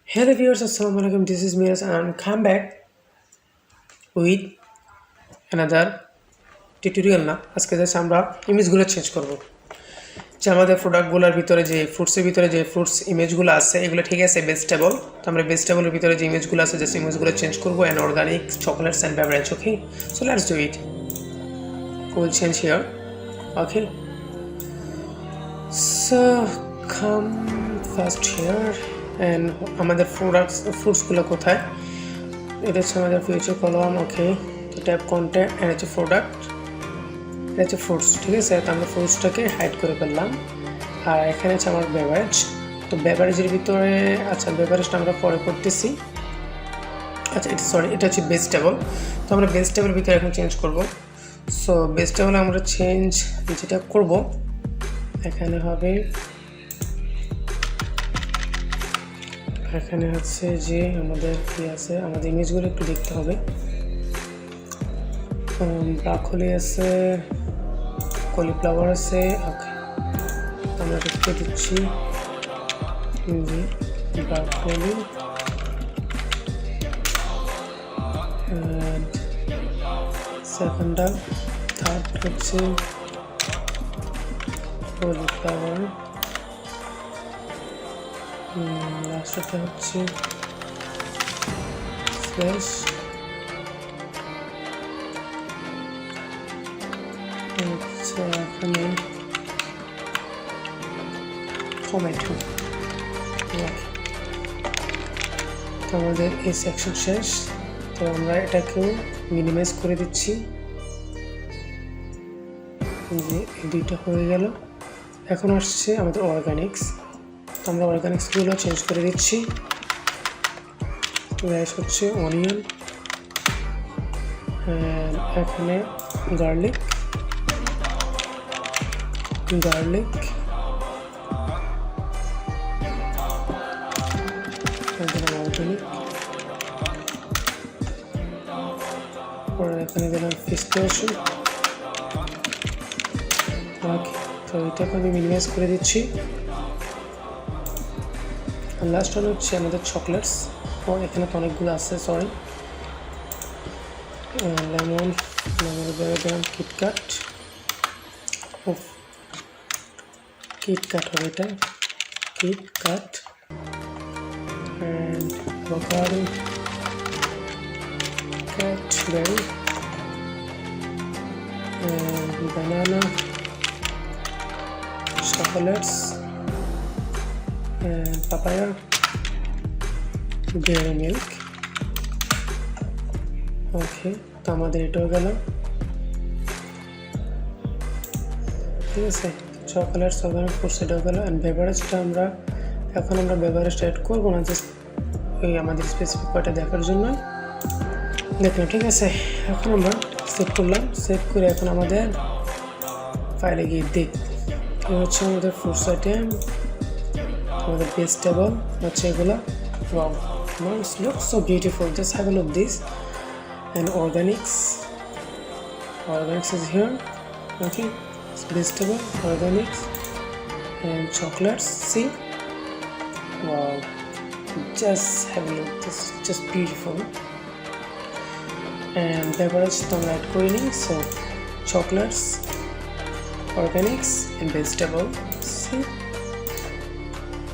Hello viewers, Assalamualaikum. This is Miraj and come back with another tutorial না আজকে just আমরা ইমেজগুলো change করব যে আমাদের প্রোডাক্টগুলোর ভিতরে যে ফ্রুটসের ভিতরে যে ফ্রুটস ইমেজগুলো আছে এগুলো ঠিক আছে ভেজিটেবল তো আমরা ভেজিটেবলের ভিতরে যে ইমেজগুলো আছে জাস্ট ইমেজগুলো চেঞ্জ করব and organic chocolates and beverage okay so let's do it we'll change here okay so come first here and আমাদের ফ্রুটসগুলো কোথায় এটা হচ্ছে আমাদের ফিউচার কলাম ওকে তো ট্যাব কন্টেন্ট এন্ড হচ্ছে প্রোডাক্ট এটা হচ্ছে ফ্রুটস ঠিক আছে তো আমরা ফ্রুটসটাকে হাইড করে ফেললাম আর এখানে হচ্ছে আমার বেভারেজ তো বেভারেজের ভিতরে আচ্ছা বেভারেজটা আমরা পরে করতেছি আচ্ছা এটা সরি এটা হচ্ছে ভেজিটেবল তো আমরা ভেজিটেবল ভিতরে এখন চেঞ্জ করব সো ভেজিটেবল আমরা চেঞ্জ যেটা করব এখানে হবে এখানে হচ্ছে যে আমাদের কি আছে আমাদের ইমেজগুলো একটু দেখতে হবে ব্রকলি আছে কলিফ্লাওয়ার আছে ওকে আমরা দেখতে দিচ্ছি ব্রকলি সেকেন্ড থার্ড হচ্ছে কলিফ্লাওয়ার লাস্টটা হচ্ছে ফ্রেশ আচ্ছা এখানে টমেটো তো আমাদের এই সেকশন শেষ তো আমরা এটাকেও মিনিমাইজ করে দিচ্ছি যে এই দুইটা হয়ে গেল এখন আসছে আমাদের অর্গানিক্স তো আমরা অর্গানিক্সগুলো চেঞ্জ করে দিচ্ছি রাইস হচ্ছে অনিয়ন এখানে গার্লিক অর্গানিক এখানে দিলাম পিস্তাচিও ওকে তো এটাকে আমি মিনিমাইজ করে দিচ্ছি লাস্ট ওয়ান হচ্ছে আমাদের চকলেটস ও এখানে তো অনেকগুলো আছে সরি লেমনের জায়গায় দিলাম কিটক্যাট হবে এটা KitKat and avocado Cadbury and banana chocolates and papaya dairy milk ওকে তো আমাদের এটাও গেল ঠিক আছে চকলেটস অর্গানিক ফ্রুটস এটাও গেল অ্যান্ড বেভারেজটা আমরা এখন আমরা বেভারেজটা অ্যাড করবো না জাস্ট এই আমাদের স্পেসিফিক কয়টা দেখার জন্য দেখলাম ঠিক আছে এখন আমরা সেভ করলাম সেভ করে এখন আমাদের ফাইলে গিয়ে দেখ এই হচ্ছে আমাদের ফ্রুটস আইটেম আমাদের ভেজিটেবল হচ্ছে এগুলো wow it looks so beautiful just have a look this and organics is here okay it's vegetable organics and chocolates see wow just have a look this is just beautiful and beverage to add cooling so chocolates organics and vegetable see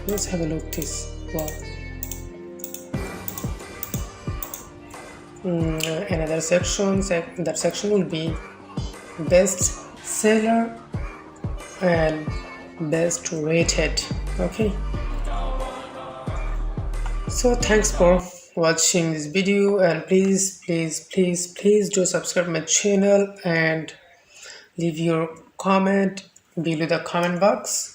let's have a look this wow another section that section will be best seller and best rated okay so thanks for watching this video and please do subscribe my channel and leave your comment below the comment box